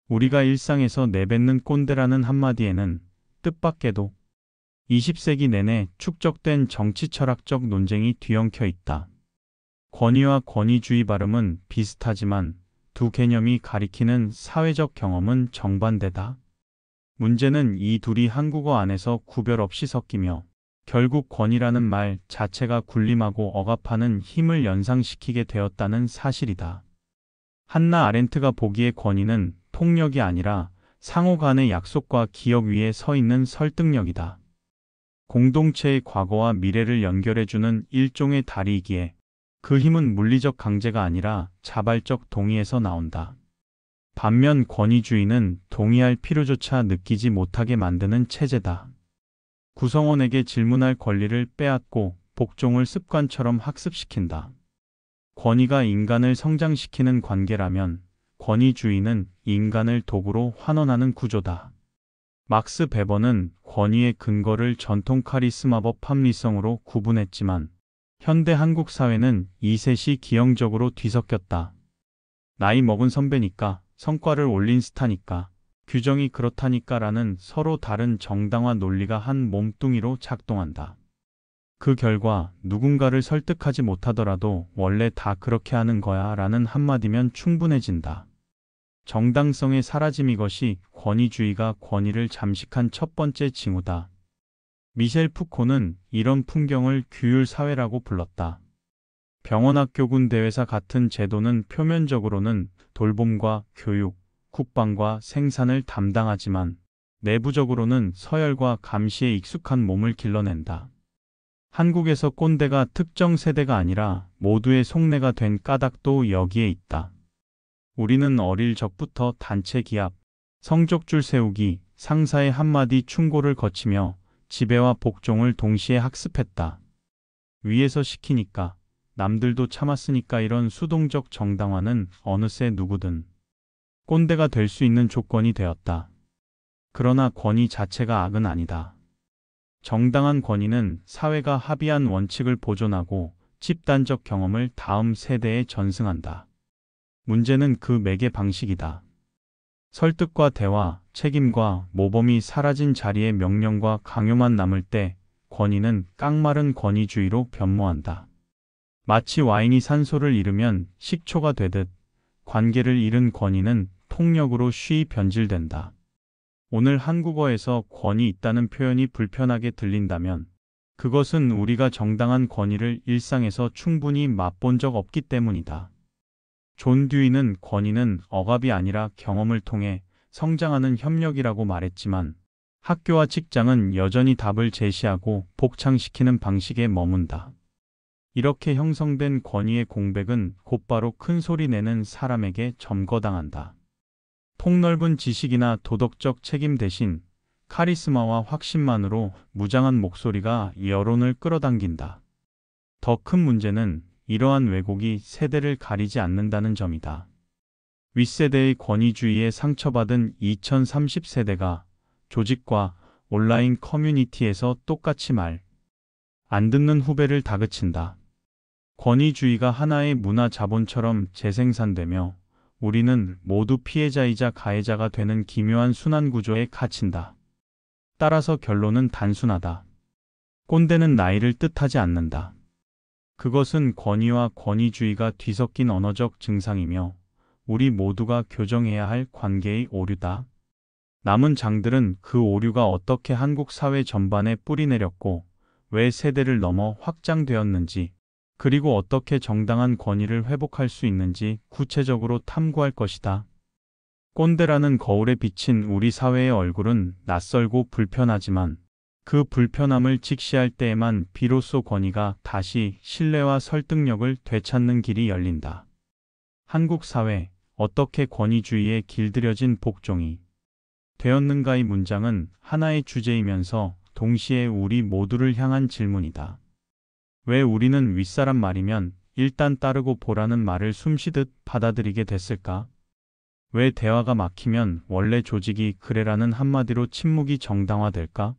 우리가 일상에서 내뱉는 꼰대라는 한마디에는 뜻밖에도 20세기 내내 축적된 정치 철학적 논쟁이 뒤엉켜 있다. 권위와 권위주의 발음은 비슷하지만 두 개념이 가리키는 사회적 경험은 정반대다. 문제는 이 둘이 한국어 안에서 구별 없이 섞이며 결국 권위라는 말 자체가 군림하고 억압하는 힘을 연상시키게 되었다는 사실이다. 한나 아렌트가 보기에 권위는 폭력이 아니라 상호 간의 약속과 기억 위에 서 있는 설득력이다. 공동체의 과거와 미래를 연결해주는 일종의 다리이기에 그 힘은 물리적 강제가 아니라 자발적 동의에서 나온다. 반면 권위주의는 동의할 필요조차 느끼지 못하게 만드는 체제다. 구성원에게 질문할 권리를 빼앗고 복종을 습관처럼 학습시킨다. 권위가 인간을 성장시키는 관계라면 권위주의는 인간을 도구로 환원하는 구조다. 막스 베버는 권위의 근거를 전통 카리스마법 합리성으로 구분했지만 현대 한국 사회는 이 셋이 기형적으로 뒤섞였다. 나이 먹은 선배니까, 성과를 올린 스타니까, 규정이 그렇다니까 라는 서로 다른 정당화 논리가 한 몸뚱이로 작동한다. 그 결과 누군가를 설득하지 못하더라도 원래 다 그렇게 하는 거야 라는 한마디면 충분해진다. 정당성의 사라짐, 이것이 권위주의가 권위를 잠식한 첫 번째 징후다. 미셸 푸코는 이런 풍경을 규율사회라고 불렀다. 병원, 학교, 군, 대회사 같은 제도는 표면적으로는 돌봄과 교육, 국방과 생산을 담당하지만 내부적으로는 서열과 감시에 익숙한 몸을 길러낸다. 한국에서 꼰대가 특정 세대가 아니라 모두의 속내가 된 까닭도 여기에 있다. 우리는 어릴 적부터 단체 기합, 성적줄 세우기, 상사의 한마디 충고를 거치며 지배와 복종을 동시에 학습했다. 위에서 시키니까, 남들도 참았으니까 이런 수동적 정당화는 어느새 누구든 꼰대가 될 수 있는 조건이 되었다. 그러나 권위 자체가 악은 아니다. 정당한 권위는 사회가 합의한 원칙을 보존하고 집단적 경험을 다음 세대에 전승한다. 문제는 그 매개 방식이다. 설득과 대화, 책임과 모범이 사라진 자리에 명령과 강요만 남을 때 권위는 깡마른 권위주의로 변모한다. 마치 와인이 산소를 잃으면 식초가 되듯 관계를 잃은 권위는 폭력으로 쉬이 변질된다. 오늘 한국어에서 권위 있다는 표현이 불편하게 들린다면 그것은 우리가 정당한 권위를 일상에서 충분히 맛본 적 없기 때문이다. 존 듀이는 권위는 억압이 아니라 경험을 통해 성장하는 협력이라고 말했지만 학교와 직장은 여전히 답을 제시하고 복창시키는 방식에 머문다. 이렇게 형성된 권위의 공백은 곧바로 큰 소리 내는 사람에게 점거당한다. 폭넓은 지식이나 도덕적 책임 대신 카리스마와 확신만으로 무장한 목소리가 여론을 끌어당긴다. 더 큰 문제는 이러한 왜곡이 세대를 가리지 않는다는 점이다. 윗세대의 권위주의에 상처받은 2030세대가 조직과 온라인 커뮤니티에서 똑같이 말 안 듣는 후배를 다그친다. 권위주의가 하나의 문화 자본처럼 재생산되며 우리는 모두 피해자이자 가해자가 되는 기묘한 순환 구조에 갇힌다. 따라서 결론은 단순하다. 꼰대는 나이를 뜻하지 않는다. 그것은 권위와 권위주의가 뒤섞인 언어적 증상이며 우리 모두가 교정해야 할 관계의 오류다. 남은 장들은 그 오류가 어떻게 한국 사회 전반에 뿌리내렸고 왜 세대를 넘어 확장되었는지 그리고 어떻게 정당한 권위를 회복할 수 있는지 구체적으로 탐구할 것이다. 꼰대라는 거울에 비친 우리 사회의 얼굴은 낯설고 불편하지만 그 불편함을 직시할 때에만 비로소 권위가 다시 신뢰와 설득력을 되찾는 길이 열린다. 한국 사회, 어떻게 권위주의에 길들여진 복종이 되었는가? 이 문장은 하나의 주제이면서 동시에 우리 모두를 향한 질문이다. 왜 우리는 윗사람 말이면 일단 따르고 보라는 말을 숨쉬듯 받아들이게 됐을까? 왜 대화가 막히면 원래 조직이 그래라는 한마디로 침묵이 정당화될까?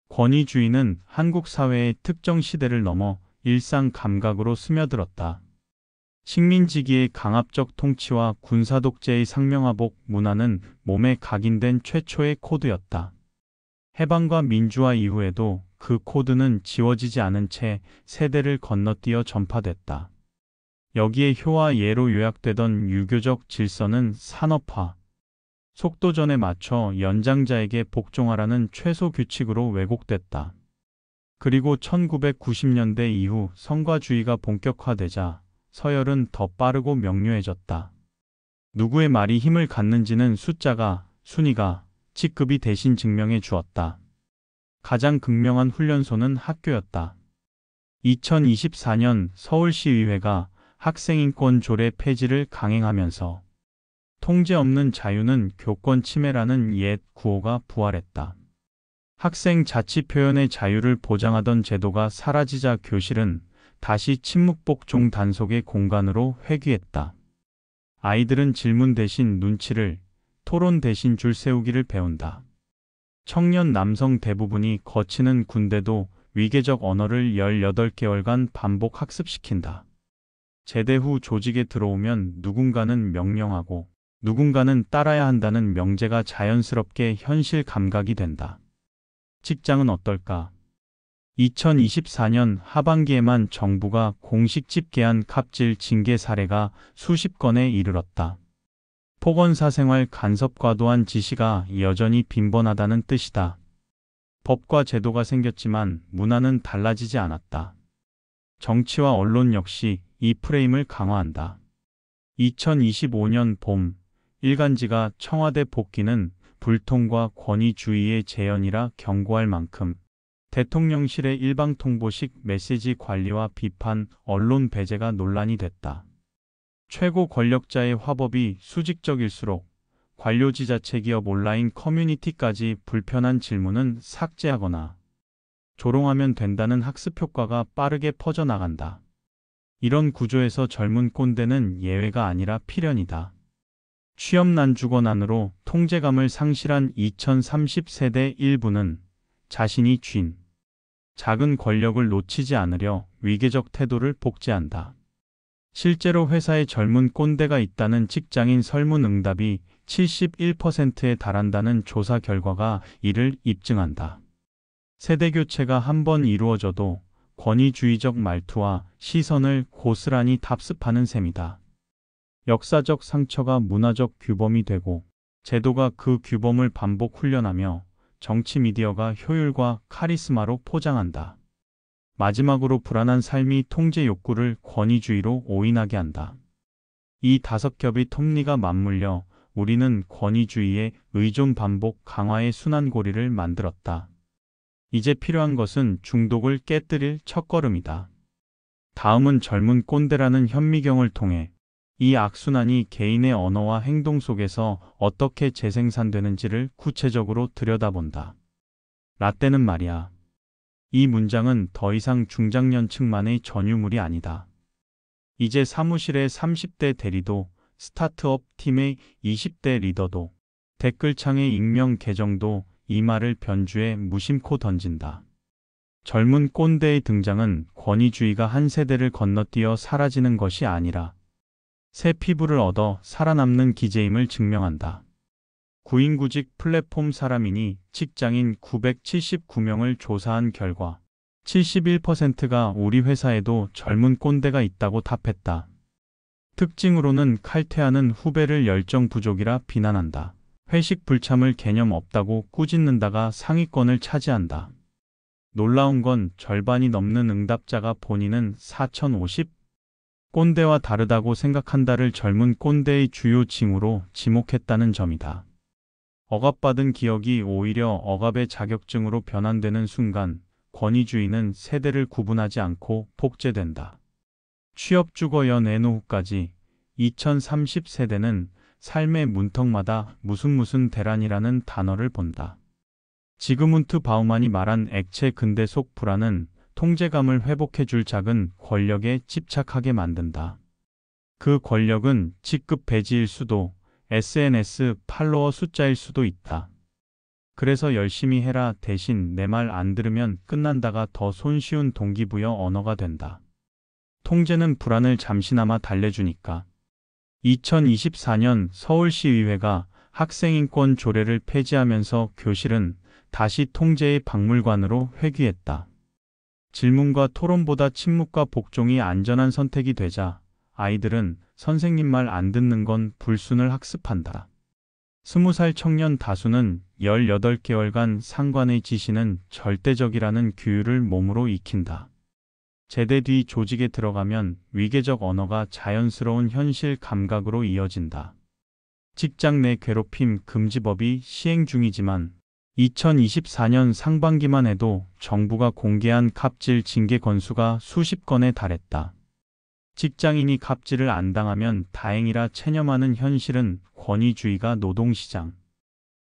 권위주의는 한국 사회의 특정 시대를 넘어 일상 감각으로 스며들었다. 식민지기의 강압적 통치와 군사독재의 상명하복 문화는 몸에 각인된 최초의 코드였다. 해방과 민주화 이후에도 그 코드는 지워지지 않은 채 세대를 건너뛰어 전파됐다. 여기에 효와 예로 요약되던 유교적 질서는 산업화, 속도전에 맞춰 연장자에게 복종하라는 최소 규칙으로 왜곡됐다. 그리고 1990년대 이후 성과주의가 본격화되자 서열은 더 빠르고 명료해졌다. 누구의 말이 힘을 갖는지는 숫자가, 순위가, 직급이 대신 증명해 주었다. 가장 극명한 훈련소는 학교였다. 2024년 서울시의회가 학생인권 조례 폐지를 강행하면서 통제 없는 자유는 교권 침해라는 옛 구호가 부활했다. 학생 자치 표현의 자유를 보장하던 제도가 사라지자 교실은 다시 침묵복종 단속의 공간으로 회귀했다. 아이들은 질문 대신 눈치를, 토론 대신 줄 세우기를 배운다. 청년 남성 대부분이 거치는 군대도 위계적 언어를 18개월간 반복 학습시킨다. 제대 후 조직에 들어오면 누군가는 명령하고 누군가는 따라야 한다는 명제가 자연스럽게 현실 감각이 된다. 직장은 어떨까? 2024년 하반기에만 정부가 공식 집계한 갑질 징계 사례가 수십 건에 이르렀다. 폭언사생활 간섭 과도한 지시가 여전히 빈번하다는 뜻이다. 법과 제도가 생겼지만 문화는 달라지지 않았다. 정치와 언론 역시 이 프레임을 강화한다. 2025년 봄, 일간지가 청와대 복귀는 불통과 권위주의의 재현이라 경고할 만큼 대통령실의 일방통보식 메시지 관리와 비판, 언론 배제가 논란이 됐다. 최고 권력자의 화법이 수직적일수록 관료 지자체 기업 온라인 커뮤니티까지 불편한 질문은 삭제하거나 조롱하면 된다는 학습 효과가 빠르게 퍼져나간다. 이런 구조에서 젊은 꼰대는 예외가 아니라 필연이다. 취업 난주거난으로 통제감을 상실한 2030 세대 일부는 자신이 쥔 작은 권력을 놓치지 않으려 위계적 태도를 복제한다. 실제로 회사에 젊은 꼰대가 있다는 직장인 설문응답이 71%에 달한다는 조사 결과가 이를 입증한다. 세대교체가 한번 이루어져도 권위주의적 말투와 시선을 고스란히 답습하는 셈이다. 역사적 상처가 문화적 규범이 되고 제도가 그 규범을 반복 훈련하며 정치 미디어가 효율과 카리스마로 포장한다. 마지막으로 불안한 삶이 통제 욕구를 권위주의로 오인하게 한다. 이 다섯 겹이 톱니가 맞물려 우리는 권위주의의 의존 반복 강화의 순환고리를 만들었다. 이제 필요한 것은 중독을 깨뜨릴 첫걸음이다. 다음은 젊은 꼰대라는 현미경을 통해 이 악순환이 개인의 언어와 행동 속에서 어떻게 재생산되는지를 구체적으로 들여다본다. 라떼는 말이야. 이 문장은 더 이상 중장년층만의 전유물이 아니다. 이제 사무실의 30대 대리도, 스타트업 팀의 20대 리더도, 댓글창의 익명 계정도 이 말을 변주해 무심코 던진다. 젊은 꼰대의 등장은 권위주의가 한 세대를 건너뛰어 사라지는 것이 아니라 새 피부를 얻어 살아남는 기제임을 증명한다. 구인구직 플랫폼 사람이니 직장인 979명을 조사한 결과 71%가 우리 회사에도 젊은 꼰대가 있다고 답했다. 특징으로는 칼퇴하는 후배를 열정 부족이라 비난한다. 회식 불참을 개념 없다고 꾸짖는다가 상위권을 차지한다. 놀라운 건 절반이 넘는 응답자가 본인은 4050 꼰대와 다르다고 생각한다를 젊은 꼰대의 주요 징후로 지목했다는 점이다. 억압받은 기억이 오히려 억압의 자격증으로 변환되는 순간 권위주의는 세대를 구분하지 않고 복제된다. 취업주거 연애 노후까지 2030 세대는 삶의 문턱마다 무슨 대란이라는 단어를 본다. 지그문트 바우만이 말한 액체 근대 속 불안은 통제감을 회복해줄 작은 권력에 집착하게 만든다. 그 권력은 직급 배지일 수도 SNS 팔로워 숫자일 수도 있다. 그래서 열심히 해라 대신 내 말 안 들으면 끝난다가 더 손쉬운 동기부여 언어가 된다. 통제는 불안을 잠시나마 달래주니까. 2024년 서울시의회가 학생인권 조례를 폐지하면서 교실은 다시 통제의 박물관으로 회귀했다. 질문과 토론보다 침묵과 복종이 안전한 선택이 되자 아이들은 선생님 말 안 듣는 건 불순을 학습한다. 20살 청년 다수는 18개월간 상관의 지시는 절대적이라는 규율을 몸으로 익힌다. 제대 뒤 조직에 들어가면 위계적 언어가 자연스러운 현실 감각으로 이어진다. 직장 내 괴롭힘 금지법이 시행 중이지만 2024년 상반기만 해도 정부가 공개한 갑질 징계 건수가 수십 건에 달했다. 직장인이 갑질을 안 당하면 다행이라 체념하는 현실은 권위주의가 노동시장,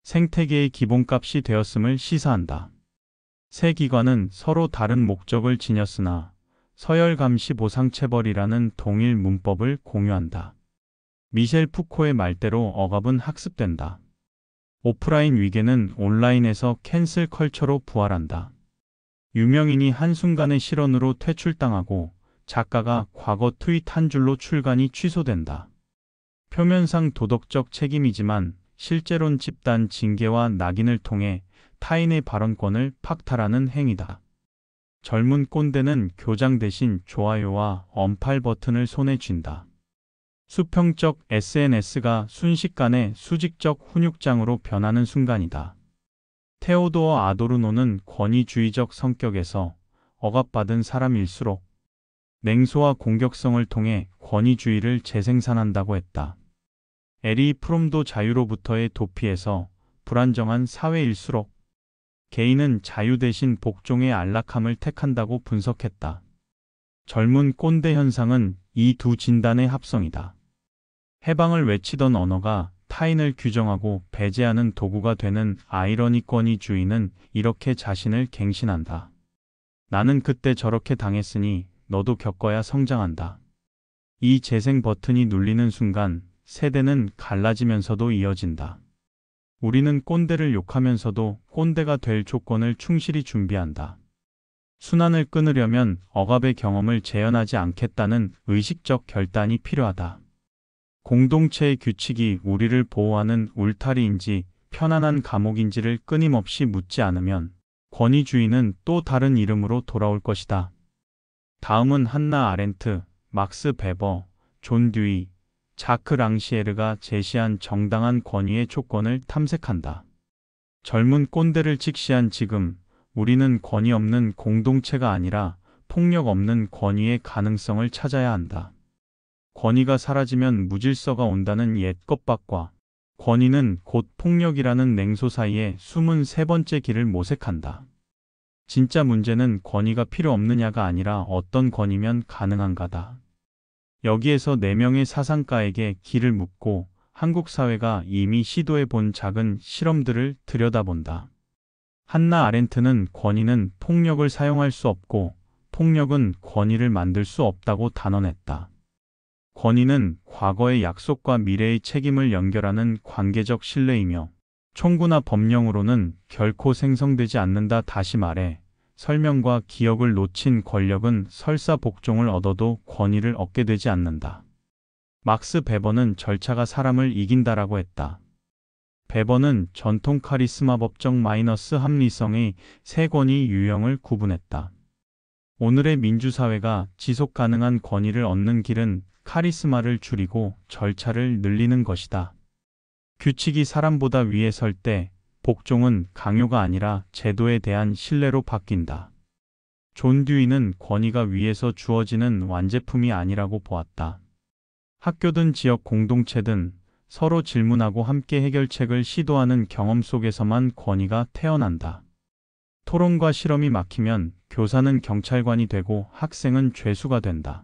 생태계의 기본값이 되었음을 시사한다. 세 기관은 서로 다른 목적을 지녔으나 서열감시보상체벌이라는 동일 문법을 공유한다. 미셸 푸코의 말대로 억압은 학습된다. 오프라인 위계는 온라인에서 캔슬 컬처로 부활한다. 유명인이 한순간의 실언으로 퇴출당하고 작가가 과거 트윗 한 줄로 출간이 취소된다. 표면상 도덕적 책임이지만 실제론 집단 징계와 낙인을 통해 타인의 발언권을 박탈하는 행위다. 젊은 꼰대는 교장 대신 좋아요와 언팔 버튼을 손에 쥔다. 수평적 SNS가 순식간에 수직적 훈육장으로 변하는 순간이다. 테오도어 아도르노는 권위주의적 성격에서 억압받은 사람일수록 냉소와 공격성을 통해 권위주의를 재생산한다고 했다. 에리 프롬도 자유로부터의 도피에서 불안정한 사회일수록 개인은 자유 대신 복종의 안락함을 택한다고 분석했다. 젊은 꼰대 현상은 이 두 진단의 합성이다. 해방을 외치던 언어가 타인을 규정하고 배제하는 도구가 되는 아이러니 권위주의는 이렇게 자신을 갱신한다. 나는 그때 저렇게 당했으니 너도 겪어야 성장한다. 이 재생 버튼이 눌리는 순간 세대는 갈라지면서도 이어진다. 우리는 꼰대를 욕하면서도 꼰대가 될 조건을 충실히 준비한다. 순환을 끊으려면 억압의 경험을 재현하지 않겠다는 의식적 결단이 필요하다. 공동체의 규칙이 우리를 보호하는 울타리인지 편안한 감옥인지를 끊임없이 묻지 않으면 권위주의는 또 다른 이름으로 돌아올 것이다. 다음은 한나 아렌트, 막스 베버, 존 듀이, 자크 랑시에르가 제시한 정당한 권위의 조건을 탐색한다. 젊은 꼰대를 직시한 지금 우리는 권위 없는 공동체가 아니라 폭력 없는 권위의 가능성을 찾아야 한다. 권위가 사라지면 무질서가 온다는 옛 겁박과 권위는 곧 폭력이라는 냉소 사이에 숨은 세 번째 길을 모색한다. 진짜 문제는 권위가 필요 없느냐가 아니라 어떤 권위면 가능한가다. 여기에서 4명의 사상가에게 길을 묻고 한국 사회가 이미 시도해 본 작은 실험들을 들여다본다. 한나 아렌트는 권위는 폭력을 사용할 수 없고 폭력은 권위를 만들 수 없다고 단언했다. 권위는 과거의 약속과 미래의 책임을 연결하는 관계적 신뢰이며 총구나 법령으로는 결코 생성되지 않는다. 다시 말해 설명과 기억을 놓친 권력은 설사 복종을 얻어도 권위를 얻게 되지 않는다. 막스 베버는 절차가 사람을 이긴다라고 했다. 베버는 전통 카리스마 법적 마이너스 합리성의 세 권위 유형을 구분했다. 오늘의 민주사회가 지속 가능한 권위를 얻는 길은 카리스마를 줄이고 절차를 늘리는 것이다. 규칙이 사람보다 위에 설 때 복종은 강요가 아니라 제도에 대한 신뢰로 바뀐다. 존 듀이는 권위가 위에서 주어지는 완제품이 아니라고 보았다. 학교든 지역 공동체든 서로 질문하고 함께 해결책을 시도하는 경험 속에서만 권위가 태어난다. 토론과 실험이 막히면 교사는 경찰관이 되고 학생은 죄수가 된다.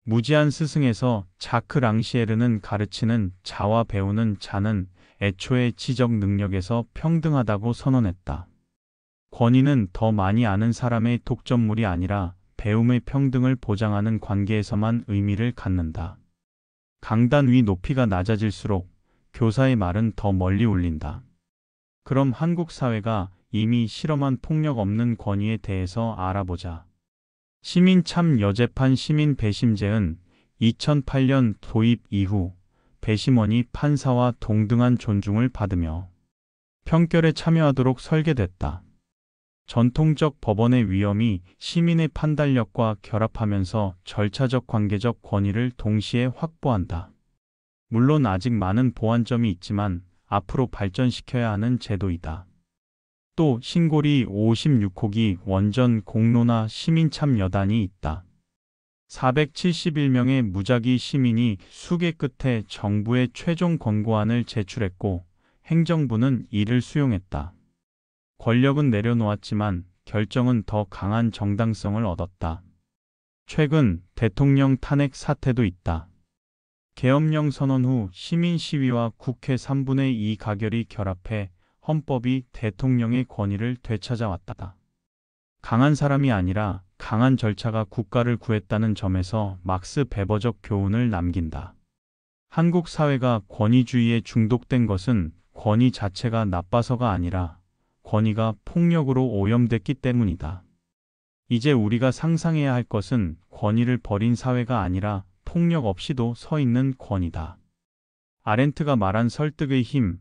무지한 스승에서 자크 랑시에르는 가르치는 자와 배우는 자는 애초에 지적 능력에서 평등하다고 선언했다. 권위는 더 많이 아는 사람의 독점물이 아니라 배움의 평등을 보장하는 관계에서만 의미를 갖는다. 강단 위 높이가 낮아질수록 교사의 말은 더 멀리 울린다. 그럼 한국 사회가 이미 실험한 폭력 없는 권위에 대해서 알아보자. 시민참여재판 시민배심제은 2008년 도입 이후 배심원이 판사와 동등한 존중을 받으며 평결에 참여하도록 설계됐다. 전통적 법원의 위엄이 시민의 판단력과 결합하면서 절차적 관계적 권위를 동시에 확보한다. 물론 아직 많은 보완점이 있지만 앞으로 발전시켜야 하는 제도이다. 또 신고리 56호기 원전 공론화 시민참여단이 있다. 471명의 무작위 시민이 수개 끝에 정부에 최종 권고안을 제출했고 행정부는 이를 수용했다. 권력은 내려놓았지만 결정은 더 강한 정당성을 얻었다. 최근 대통령 탄핵 사태도 있다. 계엄령 선언 후 시민 시위와 국회 3분의 2 가결이 결합해 헌법이 대통령의 권위를 되찾아왔다. 강한 사람이 아니라 강한 절차가 국가를 구했다는 점에서 막스 베버적 교훈을 남긴다. 한국 사회가 권위주의에 중독된 것은 권위 자체가 나빠서가 아니라 권위가 폭력으로 오염됐기 때문이다. 이제 우리가 상상해야 할 것은 권위를 버린 사회가 아니라 폭력 없이도 서 있는 권위다. 아렌트가 말한 설득의 힘,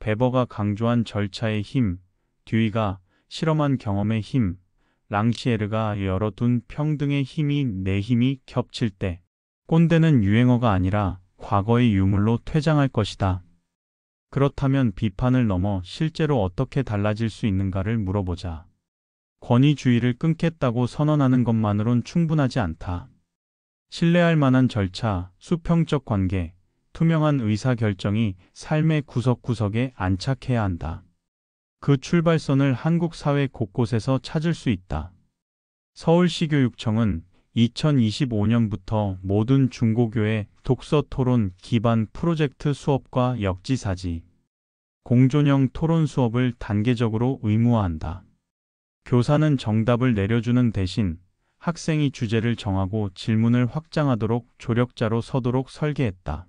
베버가 강조한 절차의 힘, 듀이가 실험한 경험의 힘, 랑시에르가 열어둔 평등의 힘이 내 힘이 겹칠 때 꼰대는 유행어가 아니라 과거의 유물로 퇴장할 것이다. 그렇다면 비판을 넘어 실제로 어떻게 달라질 수 있는가를 물어보자. 권위주의를 끊겠다고 선언하는 것만으론 충분하지 않다. 신뢰할 만한 절차, 수평적 관계, 투명한 의사결정이 삶의 구석구석에 안착해야 한다. 그 출발선을 한국 사회 곳곳에서 찾을 수 있다. 서울시교육청은 2025년부터 모든 중고교의 독서 토론 기반 프로젝트 수업과 역지사지, 공존형 토론 수업을 단계적으로 의무화한다. 교사는 정답을 내려주는 대신 학생이 주제를 정하고 질문을 확장하도록 조력자로 서도록 설계했다.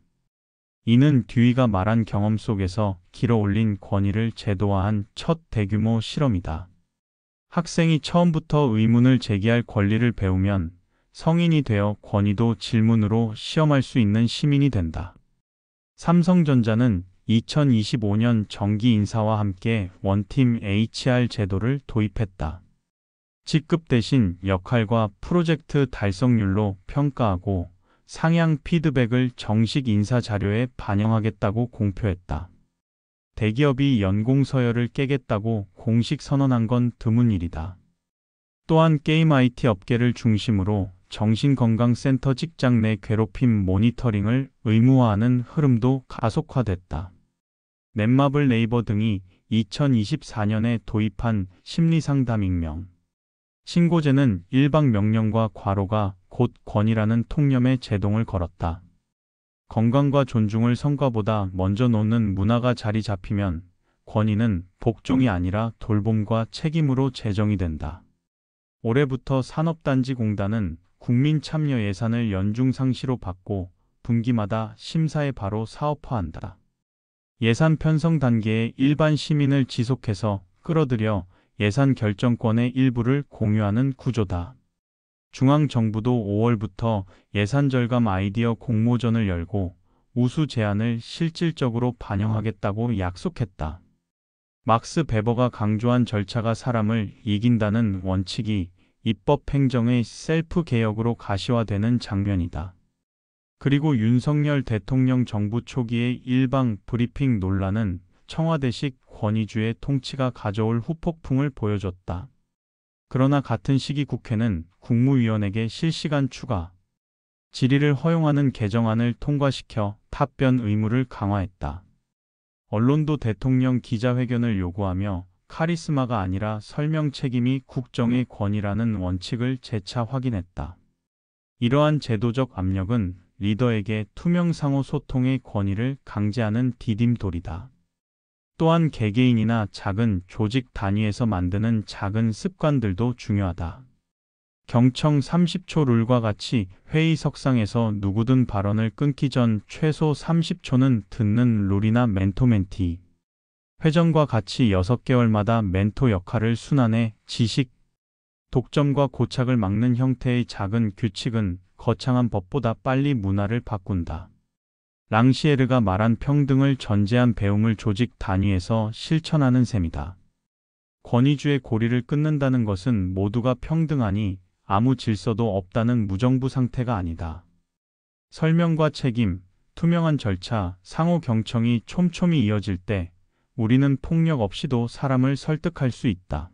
이는 듀이가 말한 경험 속에서 길어올린 권위를 제도화한 첫 대규모 실험이다. 학생이 처음부터 의문을 제기할 권리를 배우면 성인이 되어 권위도 질문으로 시험할 수 있는 시민이 된다. 삼성전자는 2025년 정기 인사와 함께 원팀 HR 제도를 도입했다. 직급 대신 역할과 프로젝트 달성률로 평가하고 상향 피드백을 정식 인사 자료에 반영하겠다고 공표했다. 대기업이 연공 서열을 깨겠다고 공식 선언한 건 드문 일이다. 또한 게임 IT 업계를 중심으로 정신건강센터 직장 내 괴롭힘 모니터링을 의무화하는 흐름도 가속화됐다. 넷마블 네이버 등이 2024년에 도입한 심리상담 익명 신고제는 일방명령과 과로가 곧 권위라는 통념에 제동을 걸었다. 건강과 존중을 성과보다 먼저 놓는 문화가 자리 잡히면 권위는 복종이 아니라 돌봄과 책임으로 제정이 된다. 올해부터 산업단지공단은 국민 참여 예산을 연중상시로 받고 분기마다 심사에 바로 사업화한다. 예산 편성 단계에 일반 시민을 지속해서 끌어들여 예산 결정권의 일부를 공유하는 구조다. 중앙정부도 5월부터 예산 절감 아이디어 공모전을 열고 우수 제안을 실질적으로 반영하겠다고 약속했다. 막스 베버가 강조한 절차가 사람을 이긴다는 원칙이 입법 행정의 셀프 개혁으로 가시화되는 장면이다. 그리고 윤석열 대통령 정부 초기의 일방 브리핑 논란은 청와대식 권위주의 통치가 가져올 후폭풍을 보여줬다. 그러나 같은 시기 국회는 국무위원에게 실시간 추가 질의를 허용하는 개정안을 통과시켜 답변 의무를 강화했다. 언론도 대통령 기자회견을 요구하며 카리스마가 아니라 설명 책임이 국정의 권위라는 원칙을 재차 확인했다. 이러한 제도적 압력은 리더에게 투명 상호 소통의 권위를 강제하는 디딤돌이다. 또한 개개인이나 작은 조직 단위에서 만드는 작은 습관들도 중요하다. 경청 30초 룰과 같이 회의석상에서 누구든 발언을 끊기 전 최소 30초는 듣는 룰이나 멘토-멘티 회전과 같이 6개월마다 멘토 역할을 순환해 지식 독점과 고착을 막는 형태의 작은 규칙은 거창한 법보다 빨리 문화를 바꾼다. 랑시에르가 말한 평등을 전제한 배움을 조직 단위에서 실천하는 셈이다. 권위주의 고리를 끊는다는 것은 모두가 평등하니 아무 질서도 없다는 무정부 상태가 아니다. 설명과 책임, 투명한 절차, 상호 경청이 촘촘히 이어질 때 우리는 폭력 없이도 사람을 설득할 수 있다.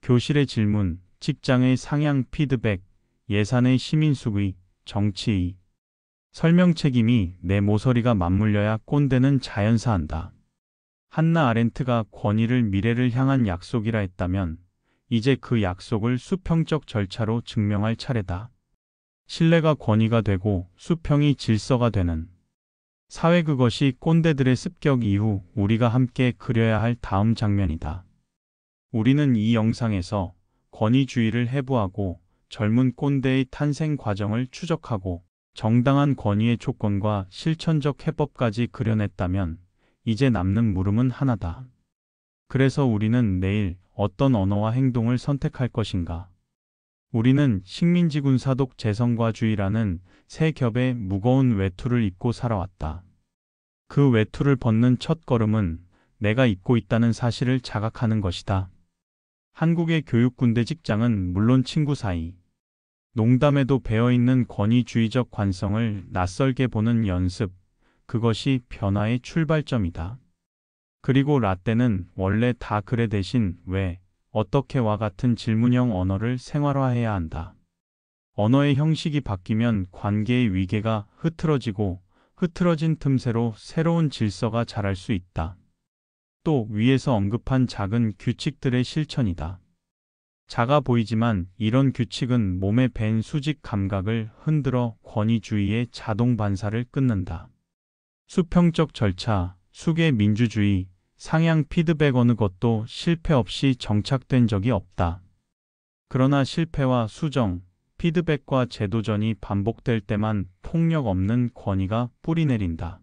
교실의 질문, 직장의 상향 피드백, 예산의 시민수의, 정치의 설명 책임이 내 모서리가 맞물려야 꼰대는 자연사한다. 한나 아렌트가 권위를 미래를 향한 약속이라 했다면 이제 그 약속을 수평적 절차로 증명할 차례다. 신뢰가 권위가 되고 수평이 질서가 되는 사회, 그것이 꼰대들의 습격 이후 우리가 함께 그려야 할 다음 장면이다. 우리는 이 영상에서 권위주의를 해부하고 젊은 꼰대의 탄생 과정을 추적하고 정당한 권위의 조건과 실천적 해법까지 그려냈다면 이제 남는 물음은 하나다. 그래서 우리는 내일 어떤 언어와 행동을 선택할 것인가? 우리는 식민지군 사독 재성과주의라는 세 겹의 무거운 외투를 입고 살아왔다. 그 외투를 벗는 첫 걸음은 내가 입고 있다는 사실을 자각하는 것이다. 한국의 교육군대 직장은 물론 친구 사이, 농담에도 배어있는 권위주의적 관성을 낯설게 보는 연습, 그것이 변화의 출발점이다. 그리고 라떼는 원래 다 그래 대신 왜, 어떻게와 같은 질문형 언어를 생활화해야 한다. 언어의 형식이 바뀌면 관계의 위계가 흐트러지고 흐트러진 틈새로 새로운 질서가 자랄 수 있다. 또 위에서 언급한 작은 규칙들의 실천이다. 작아 보이지만 이런 규칙은 몸에 밴 수직 감각을 흔들어 권위주의의 자동 반사를 끊는다. 수평적 절차, 수계 민주주의, 상향 피드백 어느 것도 실패 없이 정착된 적이 없다. 그러나 실패와 수정, 피드백과 재도전이 반복될 때만 폭력 없는 권위가 뿌리내린다.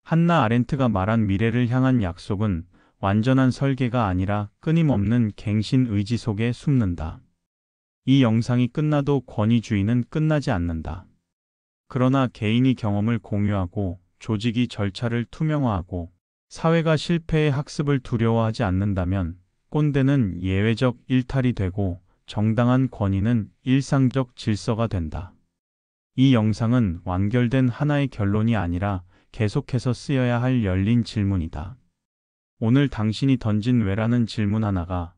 한나 아렌트가 말한 미래를 향한 약속은 완전한 설계가 아니라 끊임없는 갱신 의지 속에 숨는다. 이 영상이 끝나도 권위주의는 끝나지 않는다. 그러나 개인이 경험을 공유하고 조직이 절차를 투명화하고 사회가 실패의 학습을 두려워하지 않는다면 꼰대는 예외적 일탈이 되고 정당한 권위는 일상적 질서가 된다. 이 영상은 완결된 하나의 결론이 아니라 계속해서 쓰여야 할 열린 질문이다. 오늘 당신이 던진 왜라는 질문 하나가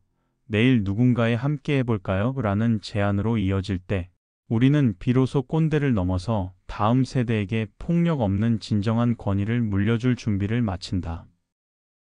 내일 누군가의 함께 해볼까요? 라는 제안으로 이어질 때 우리는 비로소 꼰대를 넘어서 다음 세대에게 폭력 없는 진정한 권위를 물려줄 준비를 마친다.